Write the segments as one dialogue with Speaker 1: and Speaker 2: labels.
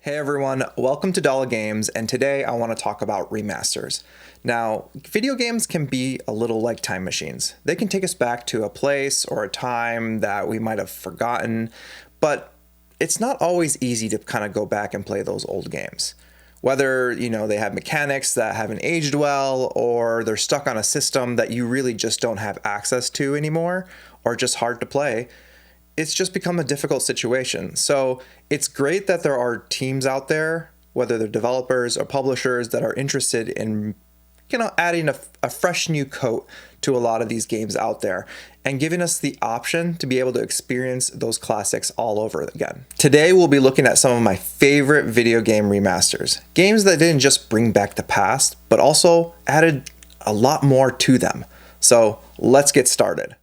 Speaker 1: Hey everyone, welcome to Dollar Games, and today I want to talk about remasters. Now, video games can be a little like time machines. They can take us back to a place or a time that we might have forgotten, but it's not always easy to kind of go back and play those old games. Whether, they have mechanics that haven't aged well, or they're stuck on a system that you really just don't have access to anymore, or just hard to play, it's just become a difficult situation. So it's great that there are teams out there, whether they're developers or publishers, that are interested in, adding a fresh new coat to a lot of these games out there and giving us the option to be able to experience those classics all over again. Today, we'll be looking at some of my favorite video game remasters, games that didn't just bring back the past, but also added a lot more to them. So let's get started.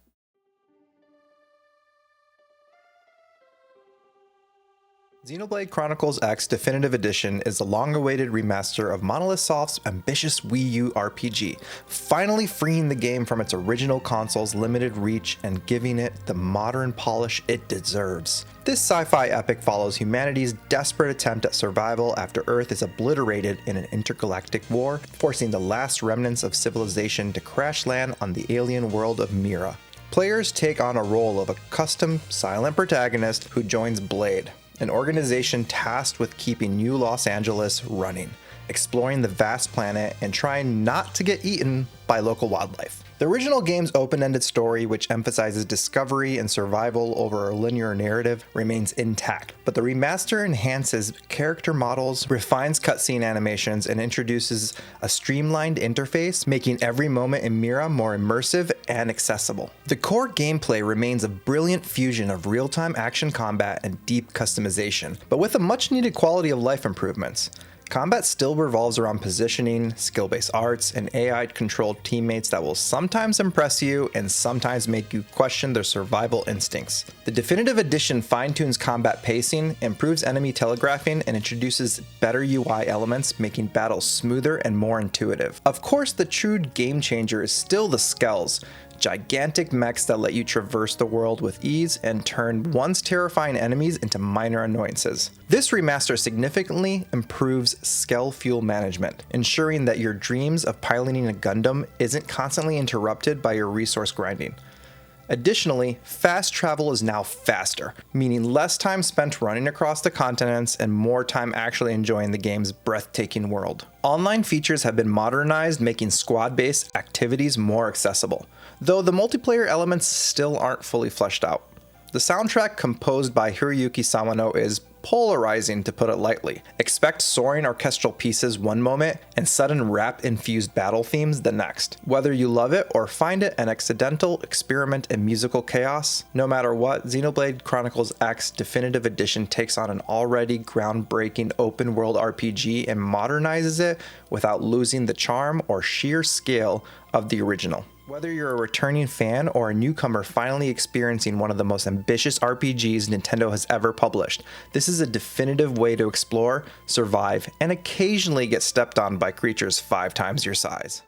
Speaker 1: Xenoblade Chronicles X Definitive Edition is the long-awaited remaster of Monolith Soft's ambitious Wii U RPG, finally freeing the game from its original console's limited reach and giving it the modern polish it deserves. This sci-fi epic follows humanity's desperate attempt at survival after Earth is obliterated in an intergalactic war, forcing the last remnants of civilization to crash land on the alien world of Mira. Players take on a role of a custom, silent protagonist who joins Blade, an organization tasked with keeping New Los Angeles running, exploring the vast planet, and trying not to get eaten by local wildlife. The original game's open-ended story, which emphasizes discovery and survival over a linear narrative, remains intact, but the remaster enhances character models, refines cutscene animations, and introduces a streamlined interface, making every moment in Mira more immersive and accessible. The core gameplay remains a brilliant fusion of real-time action combat and deep customization, but with a much-needed quality of life improvements. Combat still revolves around positioning, skill-based arts, and AI-controlled teammates that will sometimes impress you and sometimes make you question their survival instincts. The Definitive Edition fine-tunes combat pacing, improves enemy telegraphing, and introduces better UI elements, making battles smoother and more intuitive. Of course, the true game-changer is still the Skells, gigantic mechs that let you traverse the world with ease and turn once terrifying enemies into minor annoyances. This remaster significantly improves Skell fuel management, ensuring that your dreams of piloting a Gundam isn't constantly interrupted by your resource grinding. Additionally, fast travel is now faster, meaning less time spent running across the continents and more time actually enjoying the game's breathtaking world. Online features have been modernized, making squad-based activities more accessible, though the multiplayer elements still aren't fully fleshed out. The soundtrack, composed by Hiroyuki Sawano, is polarizing, to put it lightly. Expect soaring orchestral pieces one moment and sudden rap-infused battle themes the next. Whether you love it or find it an accidental experiment in musical chaos, no matter what, Xenoblade Chronicles X Definitive Edition takes on an already groundbreaking open-world RPG and modernizes it without losing the charm or sheer scale of the original. Whether you're a returning fan or a newcomer finally experiencing one of the most ambitious RPGs Nintendo has ever published, this is a definitive way to explore, survive, and occasionally get stepped on by creatures 5 times your size.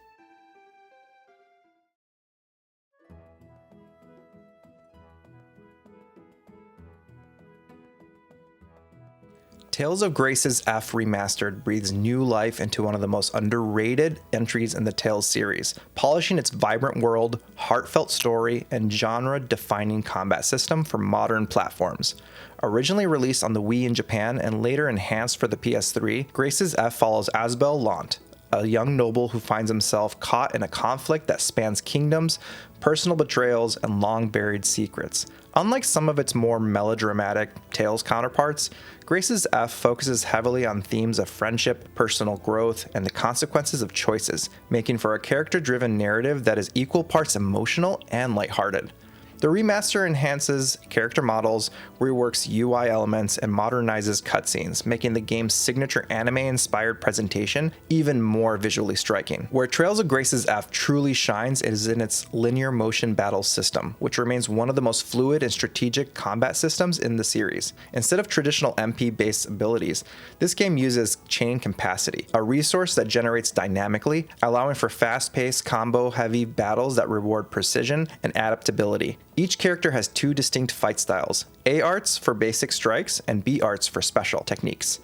Speaker 1: Tales of Grace's F Remastered breathes new life into one of the most underrated entries in the Tales series, polishing its vibrant world, heartfelt story, and genre-defining combat system for modern platforms. Originally released on the Wii in Japan and later enhanced for the PS3, Grace's F follows Asbel Lant, a young noble who finds himself caught in a conflict that spans kingdoms, personal betrayals, and long-buried secrets. Unlike some of its more melodramatic Tales counterparts, Grace's F focuses heavily on themes of friendship, personal growth, and the consequences of choices, making for a character-driven narrative that is equal parts emotional and lighthearted. The remaster enhances character models, reworks UI elements, and modernizes cutscenes, making the game's signature anime-inspired presentation even more visually striking. Where Trails of Grace's F truly shines is in its linear motion battle system, which remains one of the most fluid and strategic combat systems in the series. Instead of traditional MP-based abilities, this game uses chain capacity, a resource that generates dynamically, allowing for fast-paced, combo-heavy battles that reward precision and adaptability. Each character has 2 distinct fight styles, A arts for basic strikes and B arts for special techniques.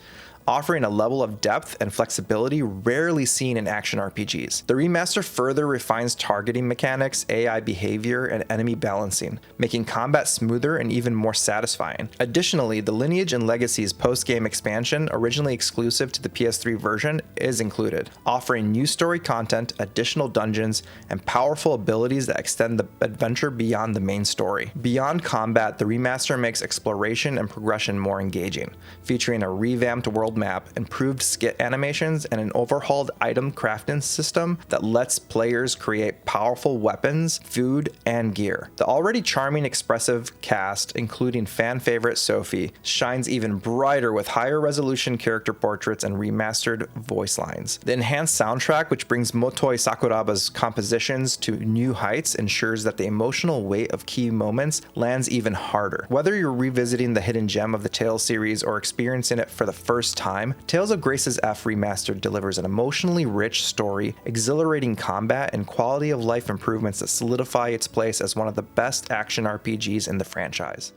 Speaker 1: offering a level of depth and flexibility rarely seen in action RPGs. The remaster further refines targeting mechanics, AI behavior, and enemy balancing, making combat smoother and even more satisfying. Additionally, the Lineage and Legacy's post-game expansion, originally exclusive to the PS3 version, is included, offering new story content, additional dungeons, and powerful abilities that extend the adventure beyond the main story. Beyond combat, the remaster makes exploration and progression more engaging, featuring a revamped world map, improved skit animations, and an overhauled item crafting system that lets players create powerful weapons, food, and gear. The already charming, expressive cast, including fan favorite Sophie, shines even brighter with higher resolution character portraits and remastered voice lines. The enhanced soundtrack, which brings Motoi Sakuraba's compositions to new heights, ensures that the emotional weight of key moments lands even harder. Whether you're revisiting the hidden gem of the Tales series or experiencing it for the first time, Tales of Grace's F Remastered delivers an emotionally rich story, exhilarating combat, and quality of life improvements that solidify its place as one of the best action RPGs in the franchise.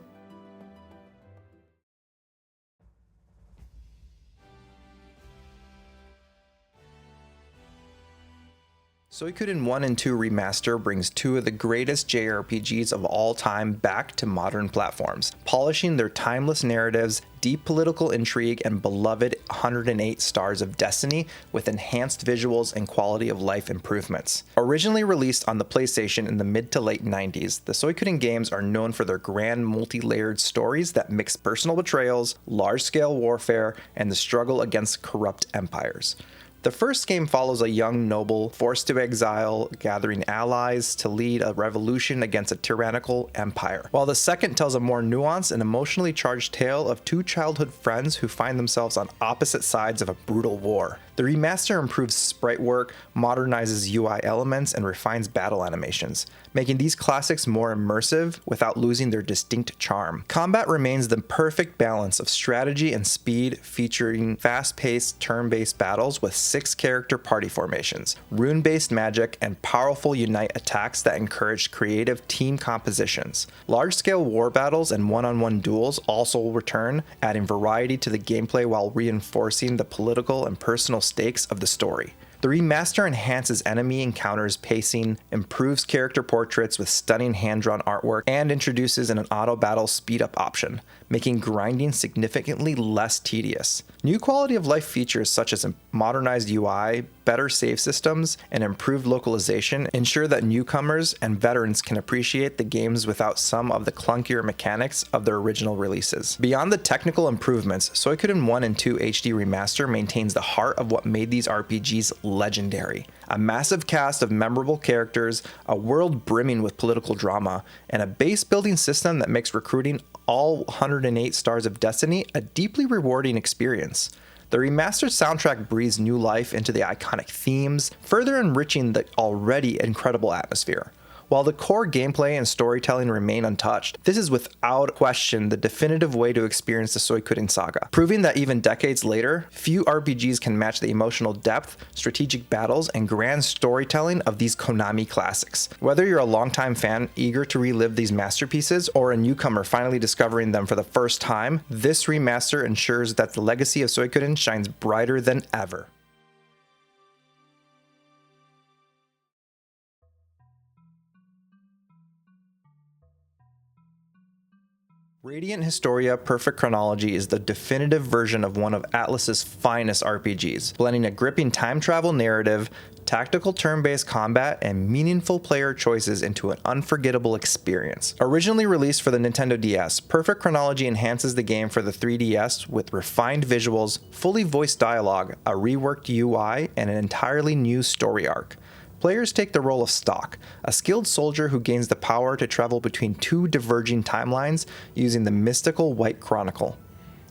Speaker 1: Suikoden 1 and 2 Remaster brings two of the greatest JRPGs of all time back to modern platforms, polishing their timeless narratives, deep political intrigue, and beloved 108 Stars of Destiny with enhanced visuals and quality of life improvements. Originally released on the PlayStation in the mid to late 90s, the Suikoden games are known for their grand multi-layered stories that mix personal betrayals, large-scale warfare, and the struggle against corrupt empires. The first game follows a young noble forced to exile, gathering allies to lead a revolution against a tyrannical empire, while the second tells a more nuanced and emotionally charged tale of two childhood friends who find themselves on opposite sides of a brutal war. The remaster improves sprite work, modernizes UI elements, and refines battle animations, making these classics more immersive without losing their distinct charm. Combat remains the perfect balance of strategy and speed, featuring fast-paced, turn-based battles with 6-character party formations, rune-based magic, and powerful unite attacks that encourage creative team compositions. Large-scale war battles and one-on-one duels also return, adding variety to the gameplay while reinforcing the political and personal stakes of the story. The remaster enhances enemy encounters pacing, improves character portraits with stunning hand-drawn artwork, and introduces an auto-battle speed-up option, making grinding significantly less tedious. New quality of life features such as a modernized UI, better save systems, and improved localization ensure that newcomers and veterans can appreciate the games without some of the clunkier mechanics of their original releases. Beyond the technical improvements, Suikoden 1 and 2 HD Remaster maintains the heart of what made these RPGs legendary. A massive cast of memorable characters, a world brimming with political drama, and a base building system that makes recruiting all 108 Stars of Destiny a deeply rewarding experience. The remastered soundtrack breathes new life into the iconic themes, further enriching the already incredible atmosphere. While the core gameplay and storytelling remain untouched, this is without question the definitive way to experience the Suikoden saga, proving that even decades later, few RPGs can match the emotional depth, strategic battles, and grand storytelling of these Konami classics. Whether you're a longtime fan eager to relive these masterpieces, or a newcomer finally discovering them for the first time, this remaster ensures that the legacy of Suikoden shines brighter than ever. Radiant Historia Perfect Chronology is the definitive version of one of Atlus's finest RPGs, blending a gripping time travel narrative, tactical turn-based combat, and meaningful player choices into an unforgettable experience. Originally released for the Nintendo DS, Perfect Chronology enhances the game for the 3DS with refined visuals, fully voiced dialogue, a reworked UI, and an entirely new story arc. Players take the role of Stock, a skilled soldier who gains the power to travel between two diverging timelines using the mystical White Chronicle.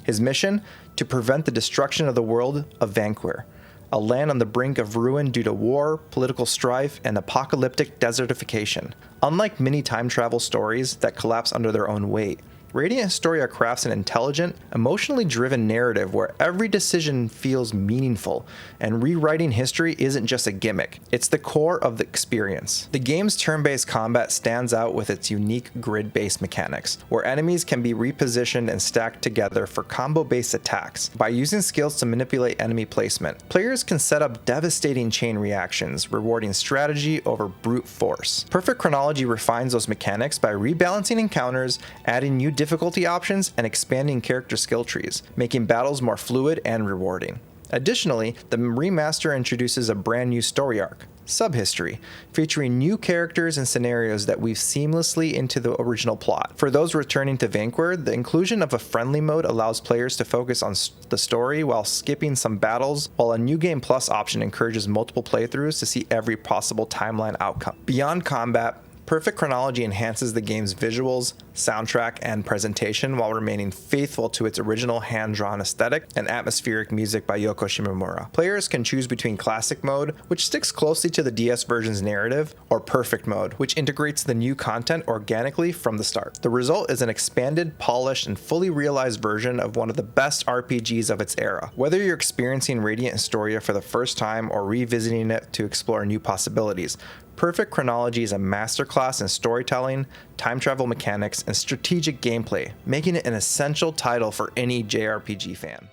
Speaker 1: His mission? To prevent the destruction of the world of Vanquir, a land on the brink of ruin due to war, political strife, and apocalyptic desertification. Unlike many time travel stories that collapse under their own weight, Radiant Historia crafts an intelligent, emotionally driven narrative where every decision feels meaningful, and rewriting history isn't just a gimmick, it's the core of the experience. The game's turn-based combat stands out with its unique grid-based mechanics, where enemies can be repositioned and stacked together for combo-based attacks. By using skills to manipulate enemy placement, players can set up devastating chain reactions, rewarding strategy over brute force. Perfect Chronology refines those mechanics by rebalancing encounters, adding new difficulty options, and expanding character skill trees, making battles more fluid and rewarding. Additionally, the remaster introduces a brand new story arc, Subhistory, featuring new characters and scenarios that weave seamlessly into the original plot. For those returning to Vanguard, the inclusion of a friendly mode allows players to focus on the story while skipping some battles, while a New Game Plus option encourages multiple playthroughs to see every possible timeline outcome. Beyond combat, Perfect Chronology enhances the game's visuals, soundtrack, and presentation while remaining faithful to its original hand-drawn aesthetic and atmospheric music by Yoko Shimomura. Players can choose between Classic Mode, which sticks closely to the DS version's narrative, or Perfect Mode, which integrates the new content organically from the start. The result is an expanded, polished, and fully realized version of one of the best RPGs of its era. Whether you're experiencing Radiant Historia for the first time or revisiting it to explore new possibilities, Perfect Chronology is a masterclass in storytelling, time travel mechanics, and strategic gameplay, making it an essential title for any JRPG fan.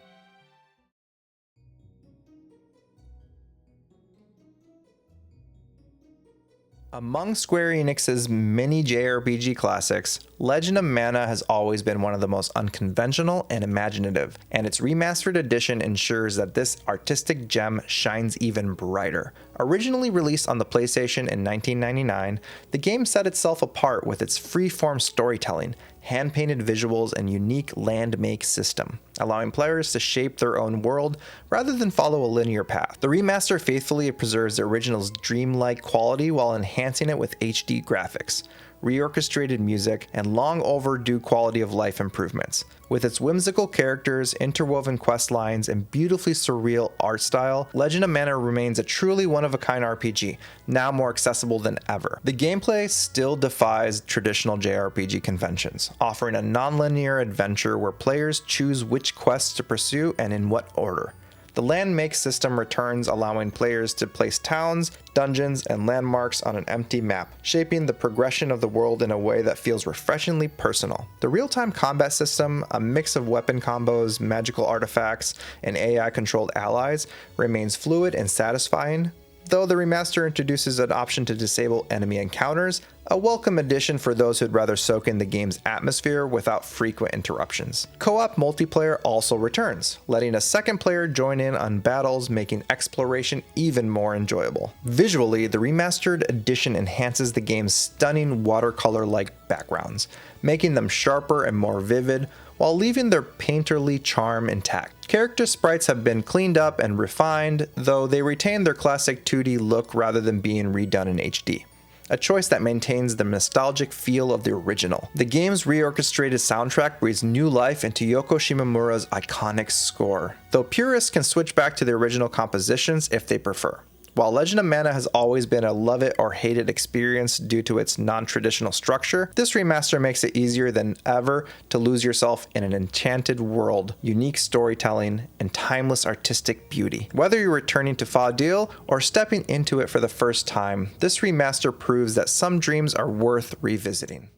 Speaker 1: Among Square Enix's many JRPG classics, Legend of Mana has always been one of the most unconventional and imaginative, and its remastered edition ensures that this artistic gem shines even brighter. Originally released on the PlayStation in 1999, the game set itself apart with its free-form storytelling, hand-painted visuals, and unique land-make system, allowing players to shape their own world rather than follow a linear path. The remaster faithfully preserves the original's dreamlike quality while enhancing it with HD graphics, reorchestrated music, and long overdue quality of life improvements. With its whimsical characters, interwoven quest lines, and beautifully surreal art style, Legend of Mana remains a truly one-of-a-kind RPG, now more accessible than ever. The gameplay still defies traditional JRPG conventions, offering a non-linear adventure where players choose which quests to pursue and in what order. The land make system returns, allowing players to place towns, dungeons, and landmarks on an empty map, shaping the progression of the world in a way that feels refreshingly personal. The real-time combat system, a mix of weapon combos, magical artifacts, and AI-controlled allies, remains fluid and satisfying, though the remaster introduces an option to disable enemy encounters, a welcome addition for those who'd rather soak in the game's atmosphere without frequent interruptions. Co-op multiplayer also returns, letting a second player join in on battles, making exploration even more enjoyable. Visually, the remastered edition enhances the game's stunning watercolor-like backgrounds, making them sharper and more vivid, while leaving their painterly charm intact. Character sprites have been cleaned up and refined, though they retain their classic 2D look rather than being redone in HD. A choice that maintains the nostalgic feel of the original. The game's reorchestrated soundtrack breathes new life into Yoko Shimomura's iconic score, though purists can switch back to the original compositions if they prefer. While Legend of Mana has always been a love it or hate it experience due to its non-traditional structure, this remaster makes it easier than ever to lose yourself in an enchanted world, unique storytelling, and timeless artistic beauty. Whether you're returning to Fadil or stepping into it for the first time, this remaster proves that some dreams are worth revisiting.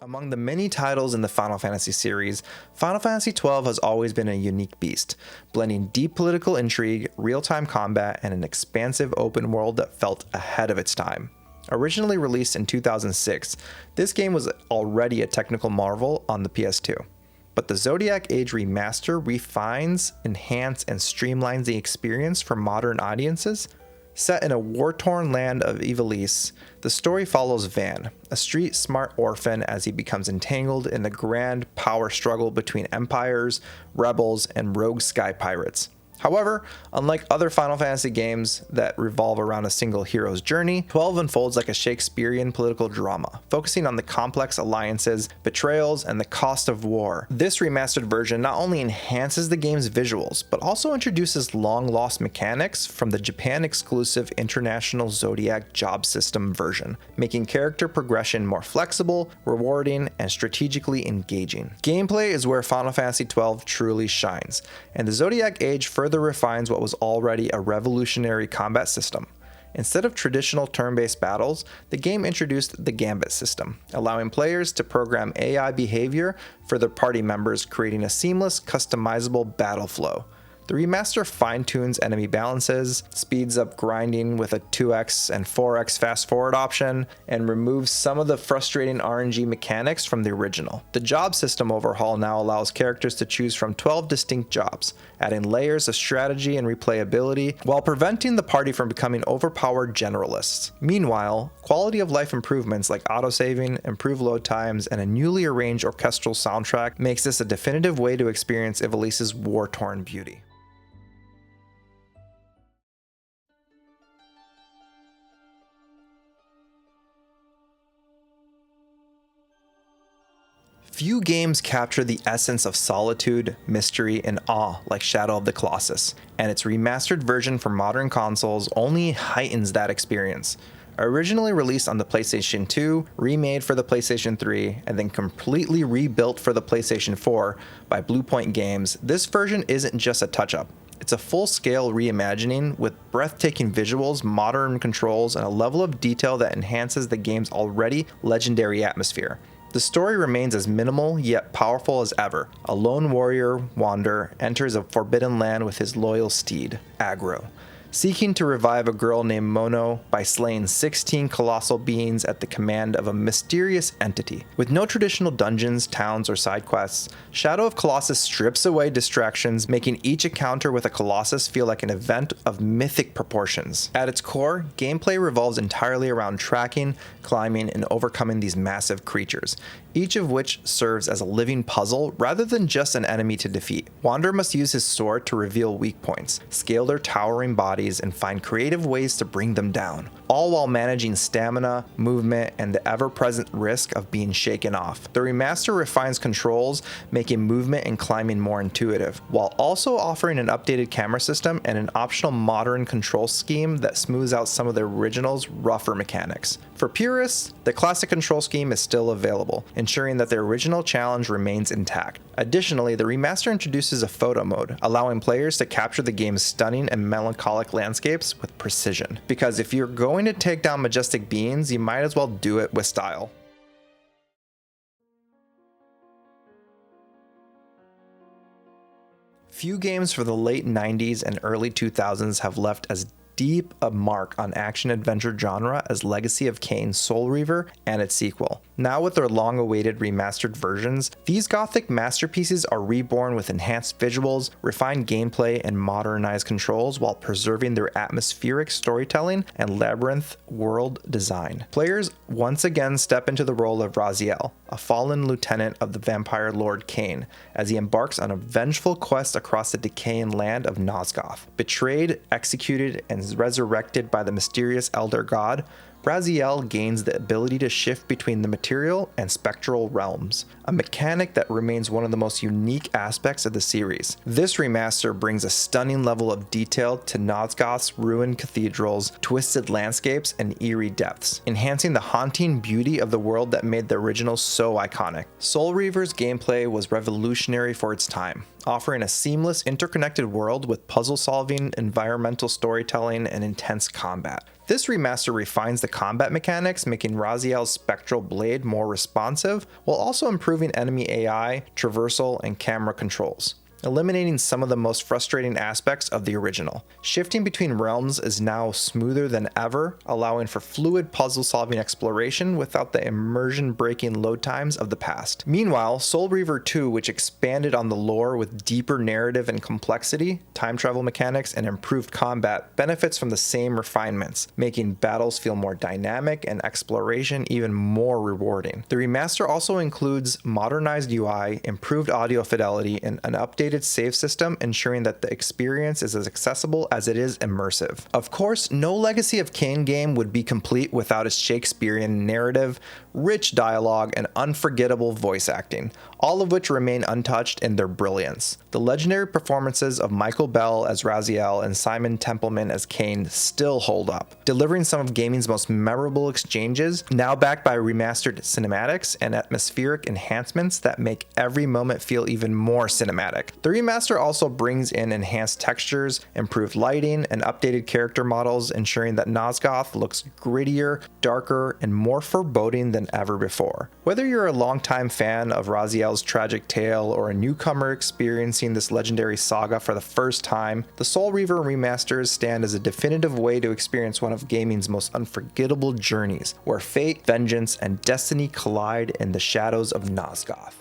Speaker 1: Among the many titles in the Final Fantasy series, Final Fantasy XII has always been a unique beast, blending deep political intrigue, real-time combat, and an expansive open world that felt ahead of its time. Originally released in 2006, this game was already a technical marvel on the PS2. But the Zodiac Age remaster refines, enhances, and streamlines the experience for modern audiences. Set in a war-torn land of Ivalice, the story follows Van, a street-smart orphan, as he becomes entangled in the grand power struggle between empires, rebels, and rogue sky pirates. However, unlike other Final Fantasy games that revolve around a single hero's journey, 12 unfolds like a Shakespearean political drama, focusing on the complex alliances, betrayals, and the cost of war. This remastered version not only enhances the game's visuals, but also introduces long-lost mechanics from the Japan-exclusive International Zodiac job system version, making character progression more flexible, rewarding, and strategically engaging. Gameplay is where Final Fantasy XII truly shines, and the Zodiac Age further refines what was already a revolutionary combat system. Instead of traditional turn-based battles, the game introduced the Gambit system, allowing players to program AI behavior for their party members, creating a seamless, customizable battle flow. The remaster fine-tunes enemy balances, speeds up grinding with a 2x and 4x fast-forward option, and removes some of the frustrating RNG mechanics from the original. The job system overhaul now allows characters to choose from 12 distinct jobs, adding layers of strategy and replayability, while preventing the party from becoming overpowered generalists. Meanwhile, quality of life improvements like autosaving, improved load times, and a newly arranged orchestral soundtrack makes this a definitive way to experience Ivalice's war-torn beauty. Few games capture the essence of solitude, mystery, and awe like Shadow of the Colossus, and its remastered version for modern consoles only heightens that experience. Originally released on the PlayStation 2, remade for the PlayStation 3, and then completely rebuilt for the PlayStation 4 by Bluepoint Games, this version isn't just a touch-up. It's a full-scale reimagining with breathtaking visuals, modern controls, and a level of detail that enhances the game's already legendary atmosphere. The story remains as minimal yet powerful as ever. A lone warrior, Wander, enters a forbidden land with his loyal steed, Agro, seeking to revive a girl named Mono by slaying 16 colossal beings at the command of a mysterious entity. With no traditional dungeons, towns, or side quests, Shadow of Colossus strips away distractions, making each encounter with a Colossus feel like an event of mythic proportions. At its core, gameplay revolves entirely around tracking, climbing, and overcoming these massive creatures, each of which serves as a living puzzle rather than just an enemy to defeat. Wander must use his sword to reveal weak points, scale their towering bodies, and find creative ways to bring them down, all while managing stamina, movement, and the ever-present risk of being shaken off. The remaster refines controls, making movement and climbing more intuitive, while also offering an updated camera system and an optional modern control scheme that smooths out some of the original's rougher mechanics. For purists, the classic control scheme is still available, ensuring that the original challenge remains intact. Additionally, the remaster introduces a photo mode, allowing players to capture the game's stunning and melancholic landscapes with precision. Because if you're going to take down majestic beings, you might as well do it with style. Few games for the late 90s and early 2000s have left as deep a mark on action-adventure genre as Legacy of Kain: Soul Reaver and its sequel. Now with their long-awaited remastered versions, these gothic masterpieces are reborn with enhanced visuals, refined gameplay, and modernized controls while preserving their atmospheric storytelling and labyrinth world design. Players once again step into the role of Raziel, a fallen lieutenant of the vampire lord Kain, as he embarks on a vengeful quest across the decaying land of Nosgoth. Betrayed, executed, and resurrected by the mysterious elder god, Raziel gains the ability to shift between the material and spectral realms, a mechanic that remains one of the most unique aspects of the series. This remaster brings a stunning level of detail to Nosgoth's ruined cathedrals, twisted landscapes, and eerie depths, enhancing the haunting beauty of the world that made the original so iconic. Soul Reaver's gameplay was revolutionary for its time, offering a seamless, interconnected world with puzzle-solving, environmental storytelling, and intense combat. This remaster refines the combat mechanics, making Raziel's spectral blade more responsive, while also improving enemy AI, traversal, and camera controls, eliminating some of the most frustrating aspects of the original. Shifting between realms is now smoother than ever, allowing for fluid puzzle-solving exploration without the immersion-breaking load times of the past. Meanwhile, Soul Reaver 2, which expanded on the lore with deeper narrative and complexity, time travel mechanics, and improved combat, benefits from the same refinements, making battles feel more dynamic and exploration even more rewarding. The remaster also includes modernized UI, improved audio fidelity, and an updated updated save system, ensuring that the experience is as accessible as it is immersive. Of course, no Legacy of Kain game would be complete without its Shakespearean narrative, rich dialogue, and unforgettable voice acting, all of which remain untouched in their brilliance. The legendary performances of Michael Bell as Raziel and Simon Templeman as Kain still hold up, delivering some of gaming's most memorable exchanges, now backed by remastered cinematics and atmospheric enhancements that make every moment feel even more cinematic. The remaster also brings in enhanced textures, improved lighting, and updated character models, ensuring that Nosgoth looks grittier, darker, and more foreboding than ever before. Whether you're a longtime fan of Raziel's tragic tale or a newcomer experiencing this legendary saga for the first time, the Soul Reaver remasters stand as a definitive way to experience one of gaming's most unforgettable journeys, where fate, vengeance, and destiny collide in the shadows of Nosgoth.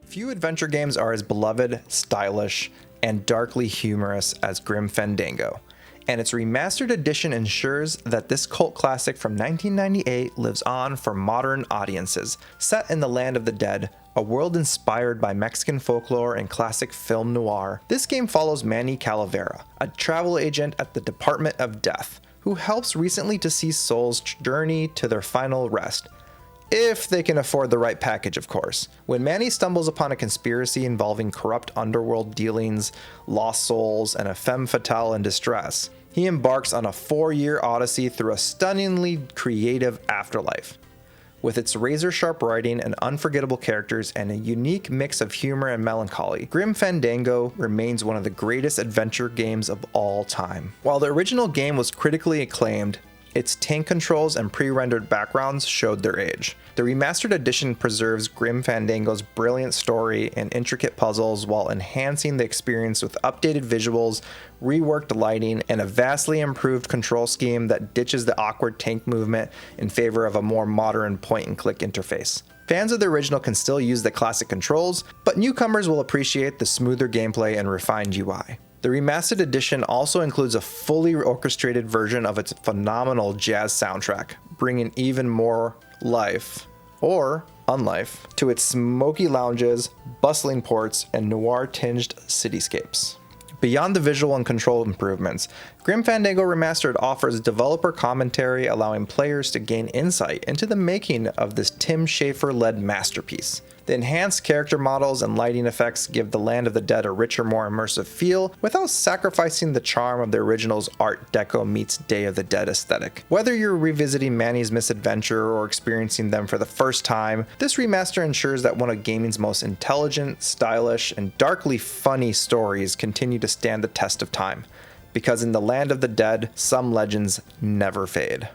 Speaker 1: Few adventure games are as beloved, stylish, and darkly humorous as Grim Fandango, and its remastered edition ensures that this cult classic from 1998 lives on for modern audiences. Set in the land of the dead, a world inspired by Mexican folklore and classic film noir, this game follows Manny Calavera, a travel agent at the Department of Death, who helps recently deceased souls journey to their final rest. If they can afford the right package, of course. When Manny stumbles upon a conspiracy involving corrupt underworld dealings, lost souls, and a femme fatale in distress, he embarks on a 4-year odyssey through a stunningly creative afterlife. With its razor-sharp writing and unforgettable characters and a unique mix of humor and melancholy, Grim Fandango remains one of the greatest adventure games of all time. While the original game was critically acclaimed, its tank controls and pre-rendered backgrounds showed their age. The remastered edition preserves Grim Fandango's brilliant story and intricate puzzles while enhancing the experience with updated visuals, reworked lighting, and a vastly improved control scheme that ditches the awkward tank movement in favor of a more modern point-and-click interface. Fans of the original can still use the classic controls, but newcomers will appreciate the smoother gameplay and refined UI. The remastered edition also includes a fully orchestrated version of its phenomenal jazz soundtrack, bringing even more life, or unlife, to its smoky lounges, bustling ports, and noir-tinged cityscapes. Beyond the visual and control improvements, Grim Fandango Remastered offers developer commentary allowing players to gain insight into the making of this Tim Schafer-led masterpiece. The enhanced character models and lighting effects give the Land of the Dead a richer, more immersive feel without sacrificing the charm of the original's Art Deco meets Day of the Dead aesthetic. Whether you're revisiting Manny's misadventure or experiencing them for the first time, this remaster ensures that one of gaming's most intelligent, stylish, and darkly funny stories continue to stand the test of time. Because in the Land of the Dead, some legends never fade.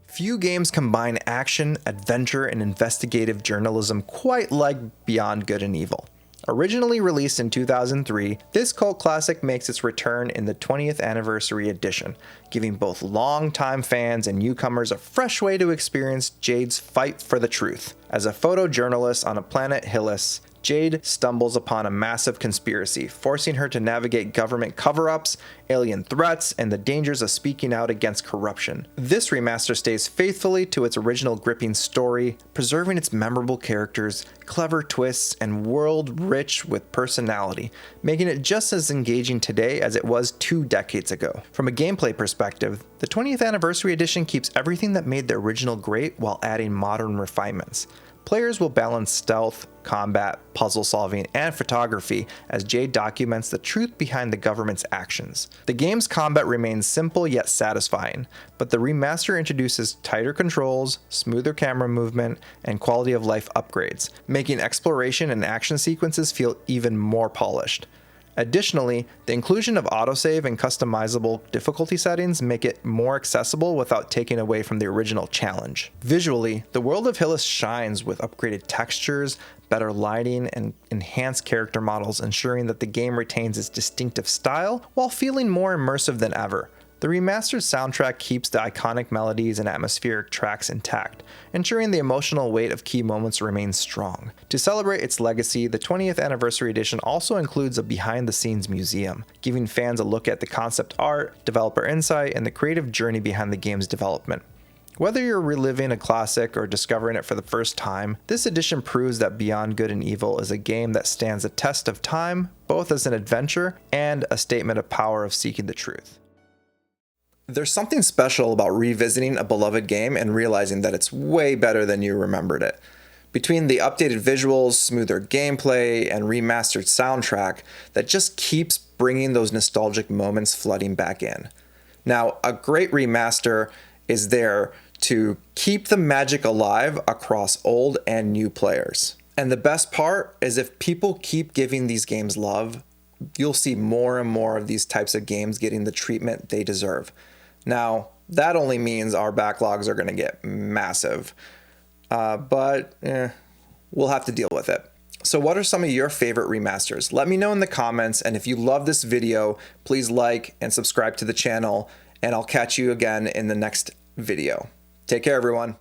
Speaker 1: Few games combine action, adventure, and investigative journalism quite like Beyond Good and Evil. Originally released in 2003, this cult classic makes its return in the 20th anniversary edition, giving both longtime fans and newcomers a fresh way to experience Jade's fight for the truth. As a photojournalist on a planet Hillis, Jade stumbles upon a massive conspiracy, forcing her to navigate government cover-ups, alien threats, and the dangers of speaking out against corruption. This remaster stays faithfully to its original gripping story, preserving its memorable characters, clever twists, and world rich with personality, making it just as engaging today as it was 2 decades ago. From a gameplay perspective, the 20th Anniversary Edition keeps everything that made the original great while adding modern refinements. Players will balance stealth, combat, puzzle solving, and photography as Jade documents the truth behind the government's actions. The game's combat remains simple yet satisfying, but the remaster introduces tighter controls, smoother camera movement, and quality of life upgrades, making exploration and action sequences feel even more polished. Additionally, the inclusion of autosave and customizable difficulty settings make it more accessible without taking away from the original challenge. Visually, the world of Hillis shines with upgraded textures, better lighting, and enhanced character models, ensuring that the game retains its distinctive style while feeling more immersive than ever. The remastered soundtrack keeps the iconic melodies and atmospheric tracks intact, ensuring the emotional weight of key moments remains strong. To celebrate its legacy, the 20th Anniversary Edition also includes a behind-the-scenes museum, giving fans a look at the concept art, developer insight, and the creative journey behind the game's development. Whether you're reliving a classic or discovering it for the first time, this edition proves that Beyond Good and Evil is a game that stands the test of time, both as an adventure and a statement of power of seeking the truth. There's something special about revisiting a beloved game and realizing that it's way better than you remembered it. Between the updated visuals, smoother gameplay, and remastered soundtrack that just keeps bringing those nostalgic moments flooding back in. Now, a great remaster is there to keep the magic alive across old and new players. And the best part is if people keep giving these games love, you'll see more and more of these types of games getting the treatment they deserve. Now, that only means our backlogs are going to get massive, but we'll have to deal with it. So what are some of your favorite remasters? Let me know in the comments, and if you love this video, please like and subscribe to the channel, and I'll catch you again in the next video. Take care, everyone.